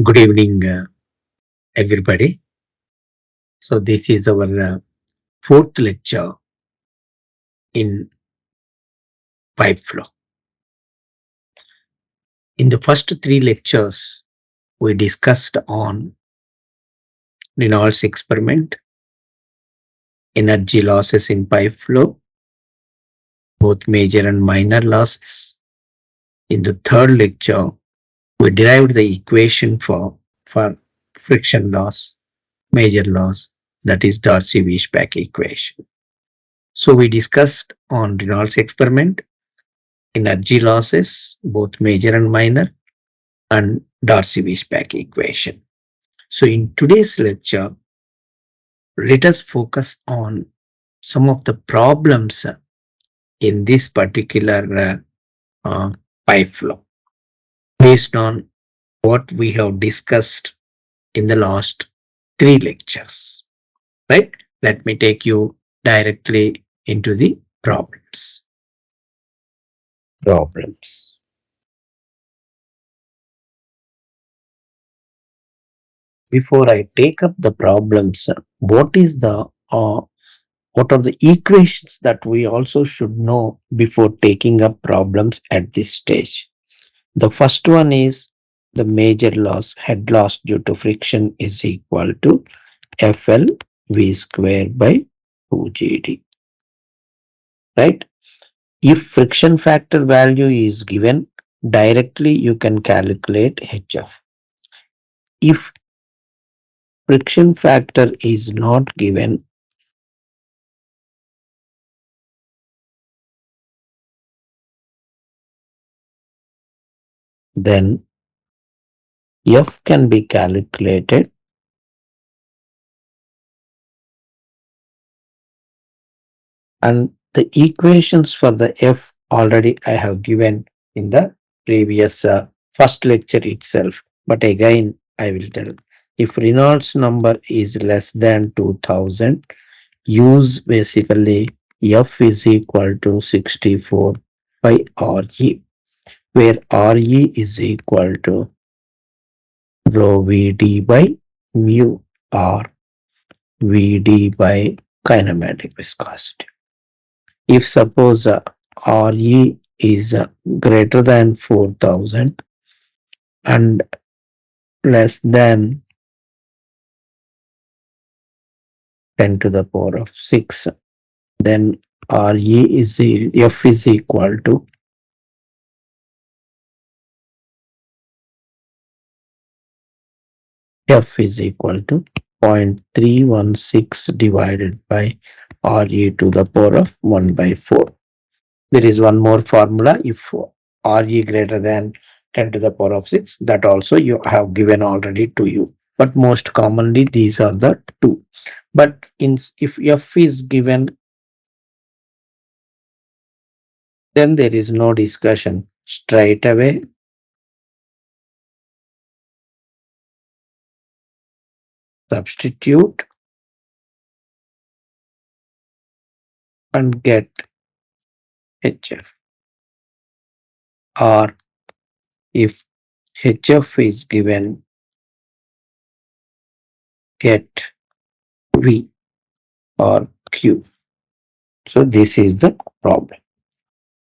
Good evening, everybody. So, this is our fourth lecture in pipe flow. In the first three lectures, we discussed on Reynolds experiment, energy losses in pipe flow, both major and minor losses. In the third lecture, we derived the equation for friction loss, major loss, that is Darcy-Weisbach equation. So, we discussed on Reynolds experiment, energy losses, both major and minor, and Darcy-Weisbach equation. So in today's lecture, let us focus on some of the problems in this particular pipe flow based on what we have discussed in the last three lectures. Right? Let me take you directly into the problems. Problems. Before I take up the problems, uh, what are the equations that we also should know before taking up problems at this stage? The first one is the major loss, head loss due to friction is equal to FL V square by 2GD, right? If friction factor value is given, directly you can calculate HF. If friction factor is not given, then F can be calculated, and the equations for the F already I have given in the previous first lecture itself. But again, I will tell, if Reynolds number is less than 2000, use basically F is equal to 64 by RE, where RE is equal to rho VD by mu R VD by kinematic viscosity. If suppose RE is greater than 4000 and less than 10 to the power of 6, then F is equal to F is equal to 0.316 divided by RE to the power of 1 by 4. There is one more formula. If RE greater than 10 to the power of 6, that also you have given already to you. But most commonly, these are the two. But if F is given, then there is no discussion. Straight away, substitute and get HF. Or if HF is given, get V or Q. So this is the problem.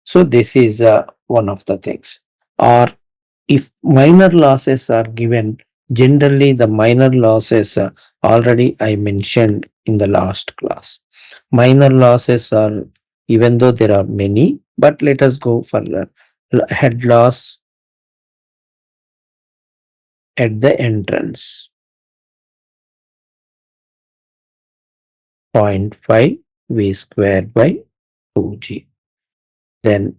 So this is one of the things. Or if minor losses are given, generally the minor losses already I mentioned in the last class. Minor losses are, even though there are many, but let us go for the head loss at the entrance, 0.5 V square by 2G. Then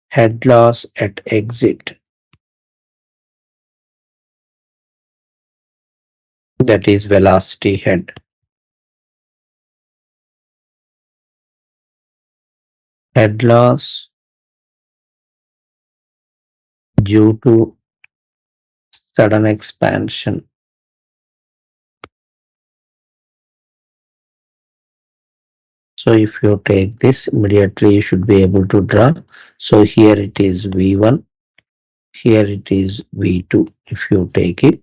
head loss at exit, that is velocity head. Head loss due to sudden expansion. So if you take this, immediately you should be able to draw. So here it is V1, here it is V2 if you take it.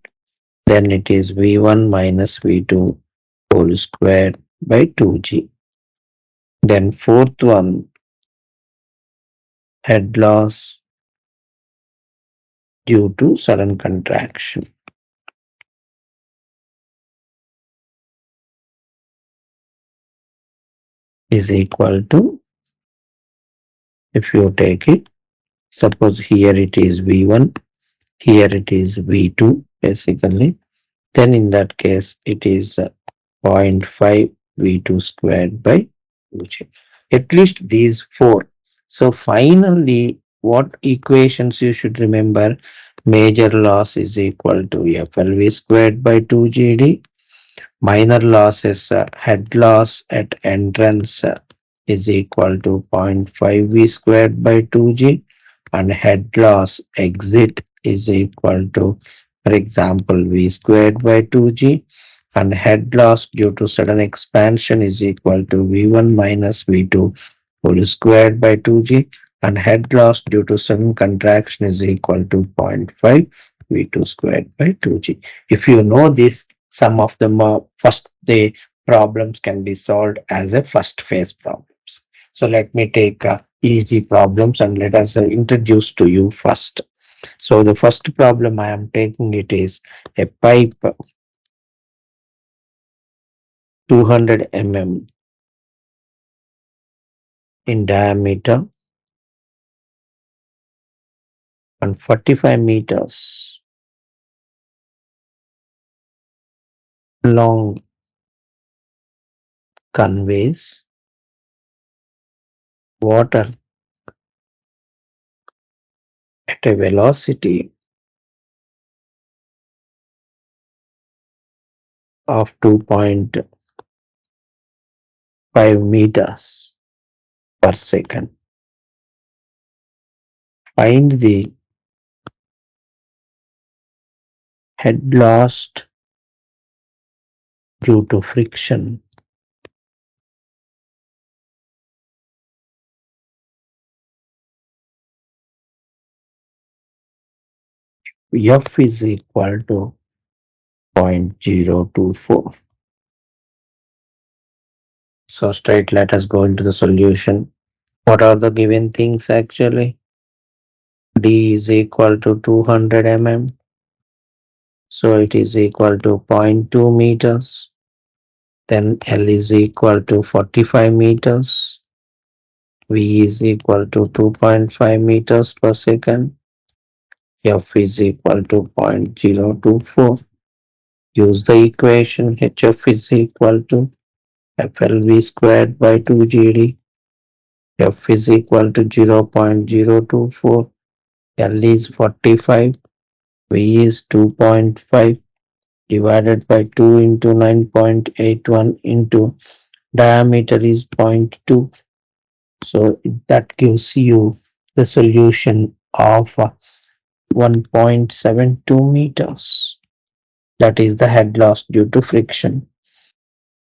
Then it is V1 minus V2 whole squared by 2G. Then fourth one, head loss due to sudden contraction is equal to, if you take it, suppose here it is V1, here it is V2 basically, then in that case it is zero point 0.5 V2 squared by 2G. At least these four. So finally, what equations you should remember? Major loss is equal to FLV squared by 2GD. Minor losses, head loss at entrance is equal to zero point 0.5 V squared by 2G, and head loss exit is equal to, for example, V squared by 2G, and head loss due to sudden expansion is equal to V1 minus V2 whole squared by 2G, and head loss due to sudden contraction is equal to zero point 0.5 V2 squared by 2G. If you know this, some of them are first the problems can be solved as a first phase problems. So let me take easy problems and let us introduce to you first. So the first problem I am taking, it is a pipe 200 mm in diameter and 45 meters long, conveys water at a velocity of 2.5 meters per second. Find the head lost due to friction. F is equal to 0.024. So straight, let us go into the solution. What are the given things actually? D is equal to 200 mm. So it is equal to zero point 0.2 meters. Then L is equal to 45 meters. V is equal to 2.5 meters per second. F is equal to 0.024. Use the equation HF is equal to FLV squared by 2GD. F is equal to 0.024. L is 45. V is 2.5 divided by 2 into 9.81 into diameter is zero point 0.2. So that gives you the solution of 1.72 meters. That is the head loss due to friction.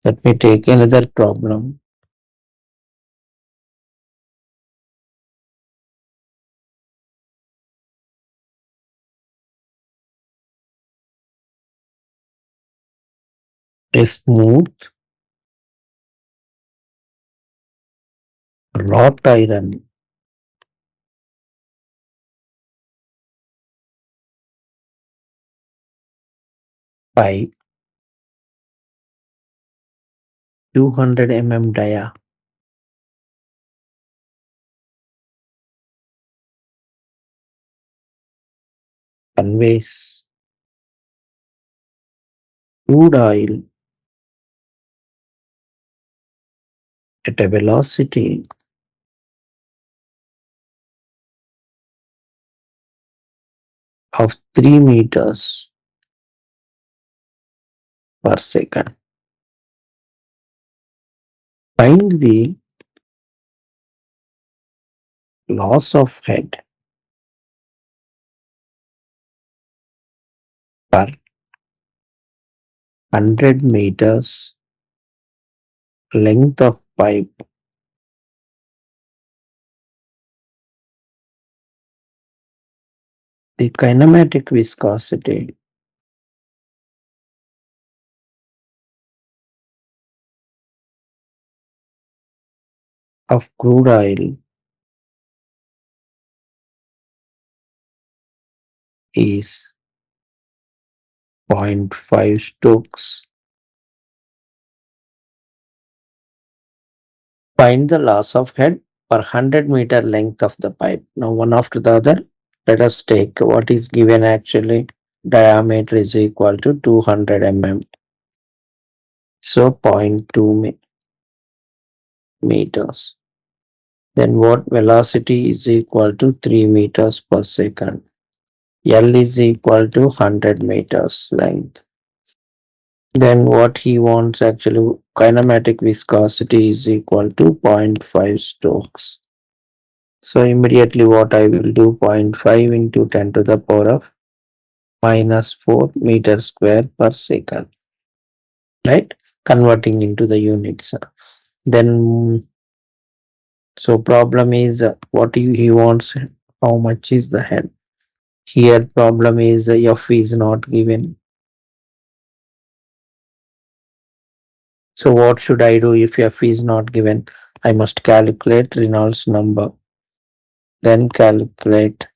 Let me take another problem. A smooth wrought iron pipe 200 dia conveys crude oil at a velocity of 3 meters per second. Find the loss of head per 100 meters length of pipe. The kinematic viscosity of crude oil is zero point 0.5 stokes. Find the loss of head per 100-meter length of the pipe. Now, one after the other, let us take what is given actually. Diameter is equal to 200 mm. So, zero point 0.2 meters. Then what velocity is equal to 3 meters per second. L is equal to 100 meters length. Then what he wants actually, kinematic viscosity is equal to zero point 0.5 stokes. So immediately what I will do, zero point 0.5 into 10 to the power of minus 4 meter square per second, right? Converting into the units. Then, so problem is what he wants, how much is the head? Here problem is F is not given. So what should I do if F is not given? I must calculate Reynolds number. Then calculate,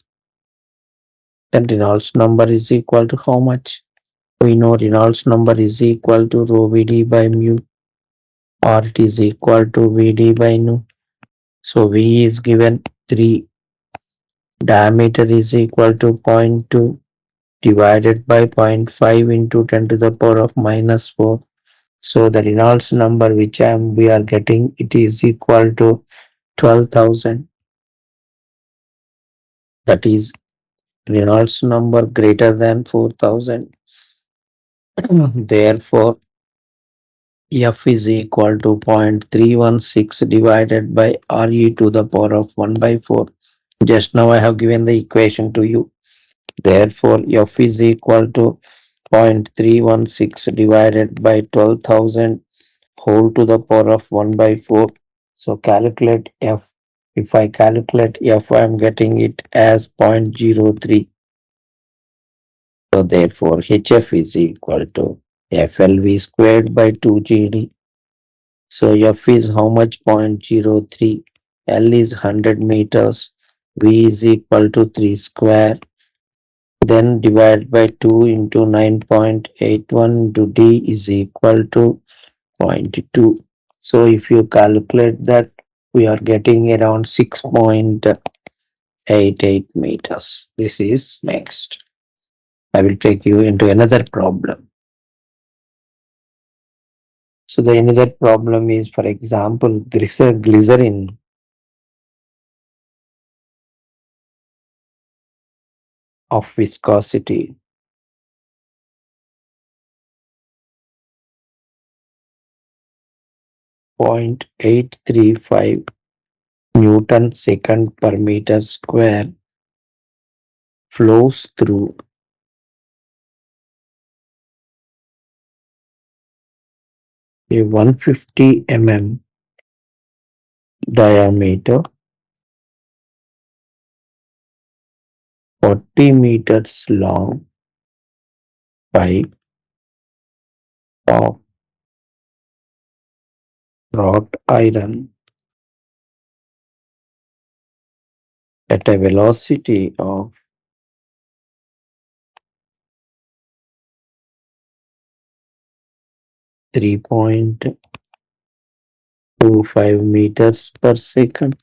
then Reynolds number is equal to how much? We know Reynolds number is equal to rho Vd by mu, or it is equal to Vd by nu. So V is given 3, diameter is equal to zero point 0.2 divided by zero point 0.5 into 10 to the power of minus 4. So the Reynolds number which we are getting, it is equal to 12,000. That is Reynolds number greater than 4,000. Therefore, F is equal to 0.316 divided by Re to the power of 1 by 4. Just now I have given the equation to you. Therefore, F is equal to 0.316 divided by 12,000 whole to the power of 1 by 4. So calculate F. If I calculate F, I am getting it as 0.03. So therefore, HF is equal to FLV squared by 2GD. So F is how much? 0.03. L is 100 meters. V is equal to 3 square. Then divide by 2 into 9.81 into D is equal to zero point 0.2. So if you calculate that, we are getting around 6.88 meters. This is next. I will take you into another problem. So the another problem is, for example, glycerin of viscosity 0.835 Newton second per meter square flows through a 150 mm diameter, 40 meters long pipe of wrought iron at a velocity of 3.25 meters per second.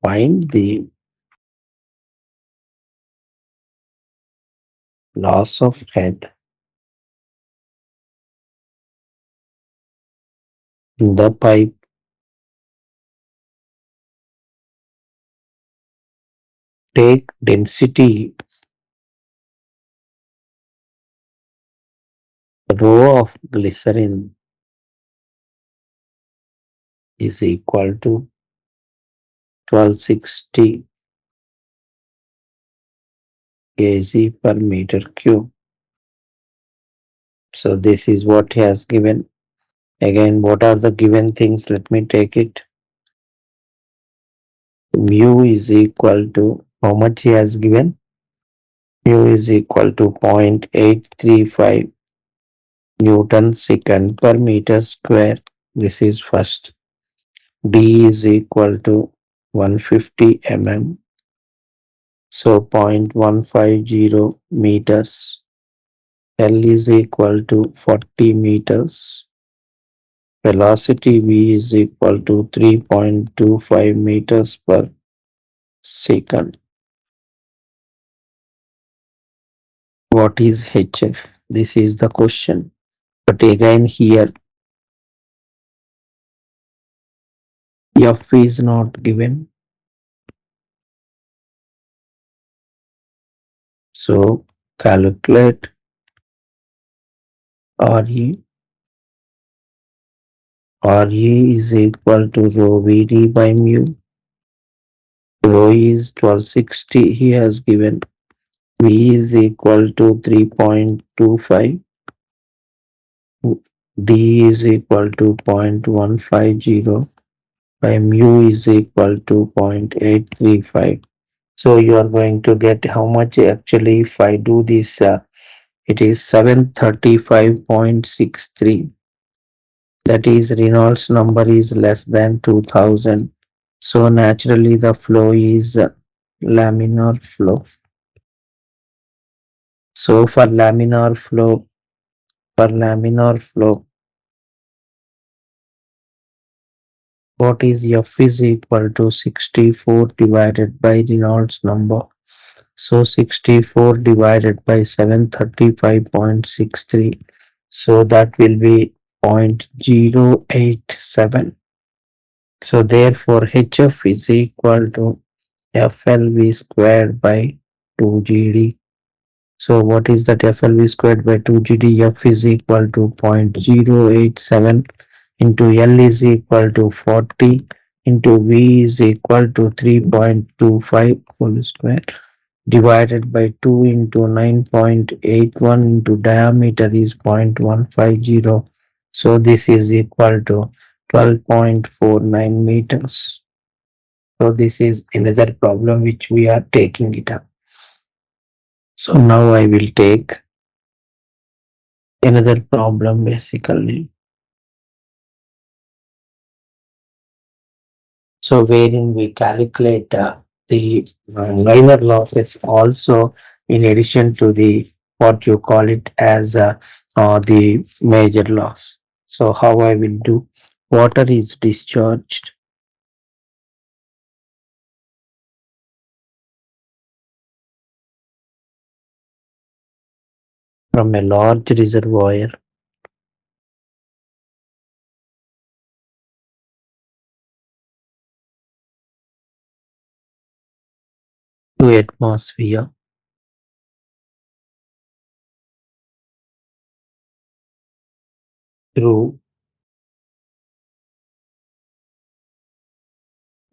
Find the loss of head in the pipe. Take density rho of glycerin is equal to 1260 kg per meter cube. So this is what he has given. Again, what are the given things? Let me take it. Mu is equal to how much he has given? Mu is equal to 0.835 Newton second per meter square. This is first. D is equal to 150 mm, so 0.150 meters. L is equal to 40 meters. Velocity v is equal to 3.25 meters per second. What is HF? This is the question. But again here F is not given. So calculate RE. RE is equal to rho VD by mu. Rho is 1260 he has given. V is equal to 3.25. D is equal to 0.150 by mu is equal to 0.835. So you are going to get how much actually if I do this, it is 735.63. That is Reynolds number is less than 2000. So naturally the flow is laminar flow. So for laminar flow, what is F is equal to 64 divided by Reynolds number. So 64 divided by 735.63. So that will be 0.087. So therefore HF is equal to FLV squared by 2GD. So what is that FLV squared by 2GD? F is equal to 0.087 into L is equal to 40 into V is equal to 3.25 whole square divided by 2 into 9.81 into diameter is 0.150. So this is equal to 12.49 meters. So this is another problem which we are taking it up. So now I will take another problem basically. So wherein we calculate the minor losses also in addition to the what you call it as the major loss. So how I will do? Water is discharged from a large reservoir to atmosphere through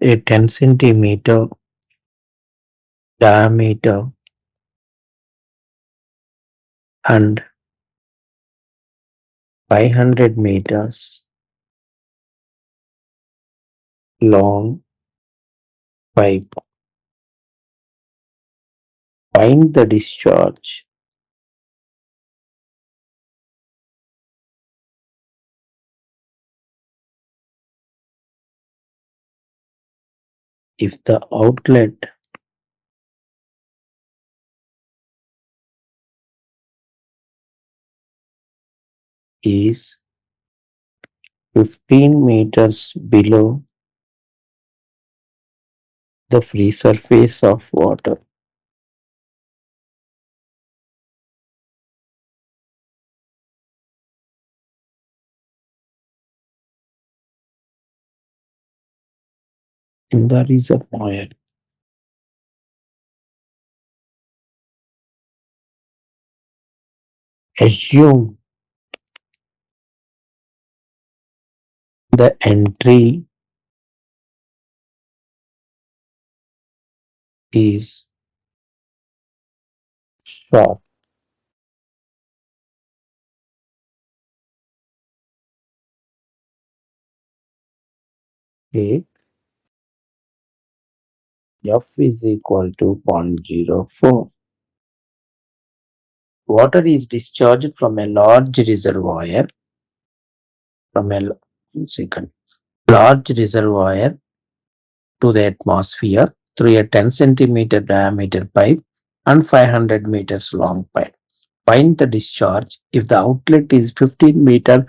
a 10 centimeter diameter and 500 meters long pipe. Find the discharge if the outlet is 15 meters below the free surface of water. In the reservoir. Assume the entry is short. Okay. F is equal to 0.04. Water is discharged from a large reservoir from a second. large reservoir to the atmosphere through a 10 centimeter diameter pipe and 500 meters long pipe. Find the discharge if the outlet is 15 meter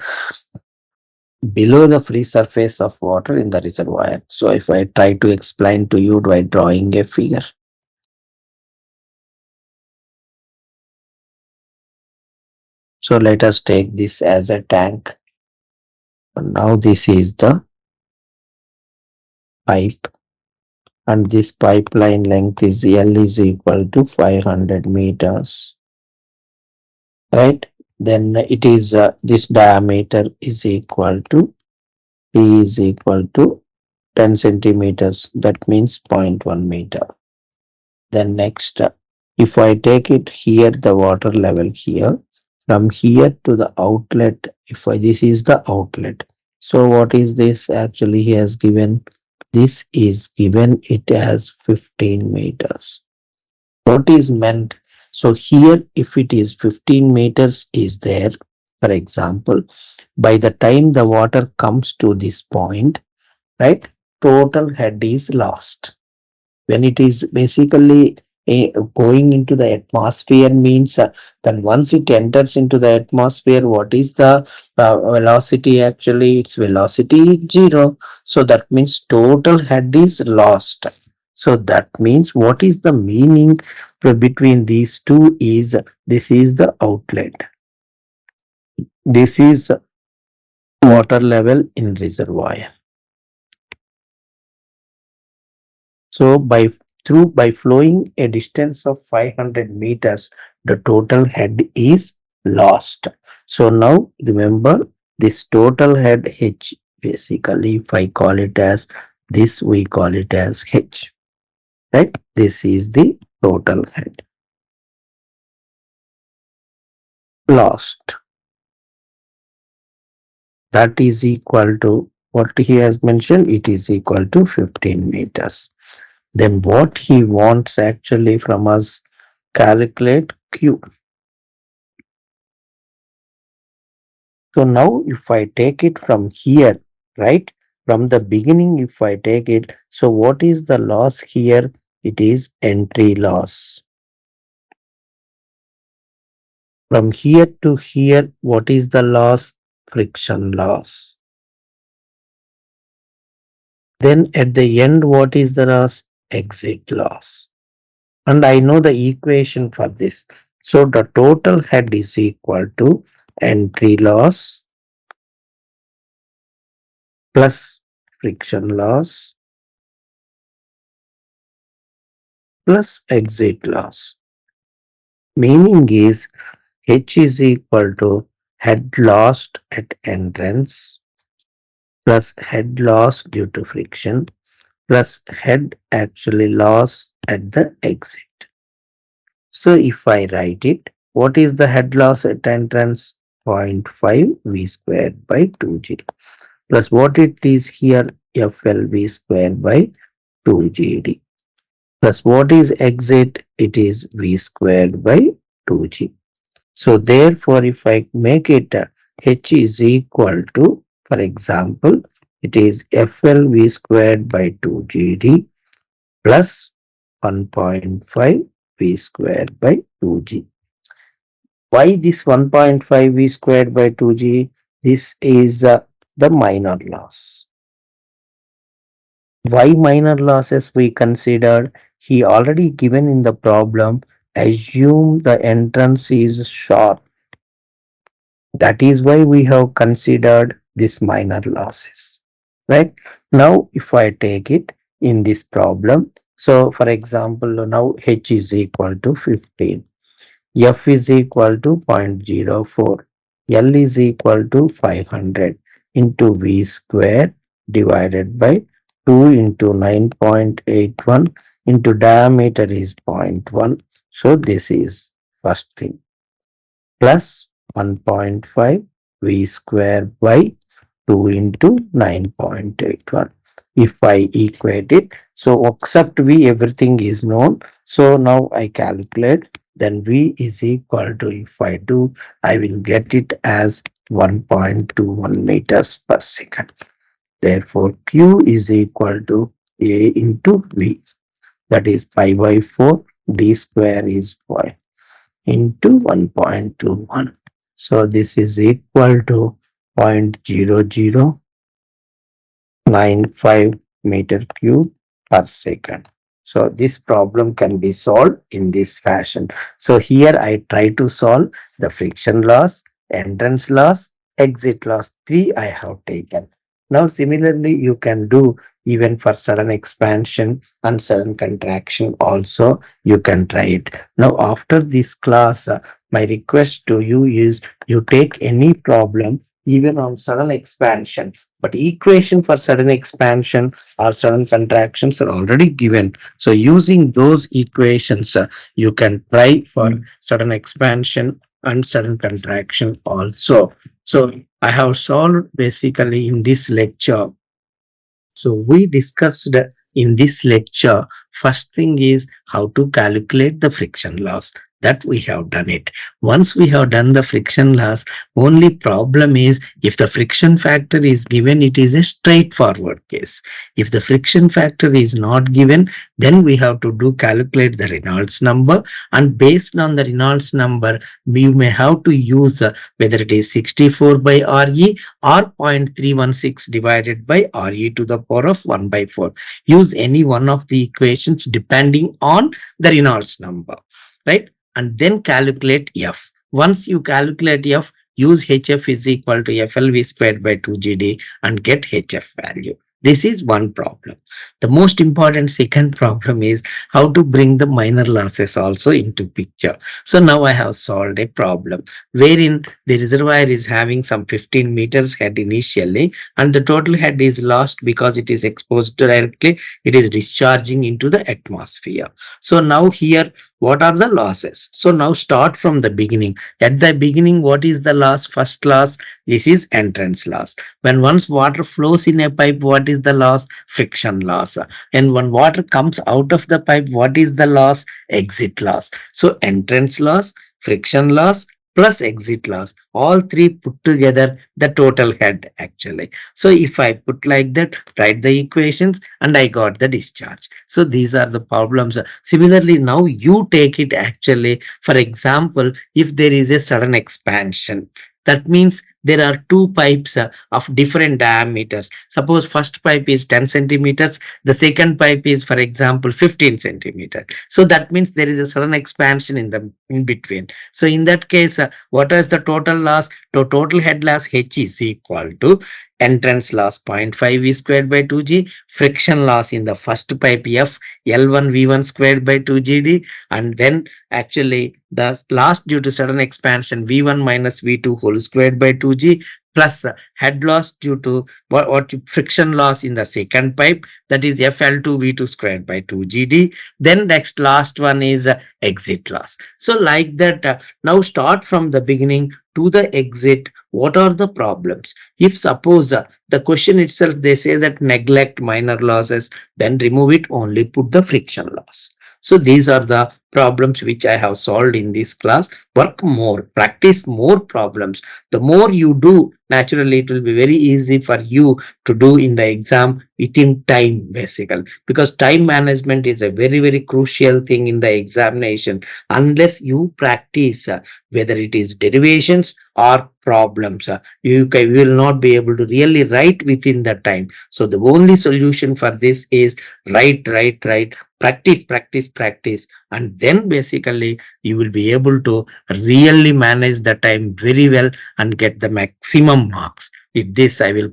below the free surface of water in the reservoir. So if I try to explain to you by drawing a figure. So let us take this as a tank. Now this is the pipe and this pipeline length is L is equal to 500 meters, right? Then it is this diameter is equal to P is equal to 10 centimeters. That means zero point 0.1 meter. Then next, if I take it here, the water level here, from here to the outlet, if I, this is the outlet. So what is this? Actually, he has given, this is given it as 15 meters. What is meant? So here, if it is 15 meters is there, for example, by the time the water comes to this point, right, total head is lost. When it is basically going into the atmosphere means then once it enters into the atmosphere, what is the velocity? Actually its velocity is zero, so that means total head is lost. So that means what is the meaning between these two is this is the outlet, this is water level in reservoir. So by flowing a distance of 500 meters, the total head is lost. So now remember this total head H, basically if I call it as this, we call it as H, right? This is the total head lost. That is equal to what he has mentioned, it is equal to 15 meters. Then what he wants actually from us, calculate Q. So now if I take it from here, right, from the beginning, if I take it, so what is the loss here? It is entry loss. From here to here, what is the loss? Friction loss. Then at the end, what is the loss? Exit loss. And I know the equation for this. So the total head is equal to entry loss plus friction loss plus exit loss. Meaning is H is equal to head lost at entrance plus head loss due to friction plus head actually loss at the exit. So if I write it, what is the head loss at entrance? 0.5 V squared by 2G plus what it is here, FLV squared by 2GD plus what is exit, it is V squared by 2G. So therefore, if I make it H is equal to, for example, it is FLV squared by 2GD plus 1.5 V squared by 2G. Why this 1.5 V squared by 2G? This is the minor loss. Why minor losses we considered? He already given in the problem, assume the entrance is short. That is why we have considered this minor losses, right? Now, if I take it in this problem, so for example, now H is equal to 15, F is equal to 0.04, L is equal to 500 into V square divided by 2 into 9.81 into diameter is zero point 0.1. So this is first thing plus 1.5 V square by 2 into 9.81. If I equate it, so except V, everything is known. So now I calculate, then V is equal to, if I do, I will get it as 1.21 meters per second. Therefore, Q is equal to A into V. That is pi by 4. D square is 5 into 1.21. So this is equal to 0.0095 meter cube per second. So this problem can be solved in this fashion. So here I try to solve the friction loss, entrance loss, exit loss. Three I have taken. Now similarly you can do even for sudden expansion and sudden contraction also you can try it. Now after this class, my request to you is you take any problem even on sudden expansion, but equation for sudden expansion or sudden contractions are already given. So using those equations, you can try for sudden expansion and sudden contraction also. So I have solved basically in this lecture. So we discussed in this lecture, first thing is how to calculate the friction loss. That we have done it. Once we have done the friction loss, only problem is if the friction factor is given, it is a straightforward case. If the friction factor is not given, then we have to do calculate the Reynolds number, and based on the Reynolds number, we may have to use whether it is 64 by RE or 0.316 divided by RE to the power of 1 by 4. Use any one of the equations depending on the Reynolds number, right? And then calculate F. Once you calculate F, use HF is equal to FLV squared by 2GD and get HF value. This is one problem. The most important second problem is how to bring the minor losses also into picture. So now I have solved a problem wherein the reservoir is having some 15 meters head initially, and the total head is lost because it is exposed directly. It is discharging into the atmosphere. So now here, what are the losses? So now start from the beginning. At the beginning, what is the loss? First loss, this is entrance loss. When once water flows in a pipe, what is the loss? Friction loss. And when water comes out of the pipe, what is the loss? Exit loss. So entrance loss, friction loss, plus exit loss, all three put together the total head actually. So if I put like that, write the equations, and I got the discharge. So these are the problems. Similarly, now you take it actually. For example, if there is a sudden expansion, that means there are two pipes of different diameters. Suppose first pipe is 10 centimeters, the second pipe is, for example, 15 centimeters. So that means there is a sudden expansion in the in between. So in that case, what is the total loss? The total head loss H is equal to entrance loss 0.5 V squared by 2G, friction loss in the first pipe F, L1 V1 squared by 2GD, and then actually the loss due to sudden expansion V1 minus V2 whole squared by 2G, plus head loss due to what friction loss in the second pipe, that is FL2 V2 squared by 2GD. Then next last one is exit loss. So like that, now start from the beginning to the exit. What are the problems? If suppose the question itself they say that neglect minor losses, then remove it, only put the friction loss. So these are the problems which I have solved in this class. Work more, practice more problems. The more you do, naturally it will be very easy for you to do in the exam within time basically, because time management is a very very crucial thing in the examination. Unless you practice whether it is derivations or problems, you will not be able to really write within the time. So the only solution for this is write, practice, practice, practice, and then basically you will be able to really manage the time very well and get the maximum marks. With this, I will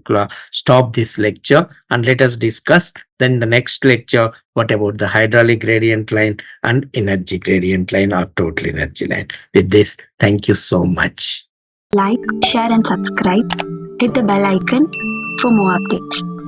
stop this lecture and let us discuss then the next lecture what about the hydraulic gradient line and energy gradient line or total energy line. With this, thank you so much. Like, share, and subscribe. Hit the bell icon for more updates.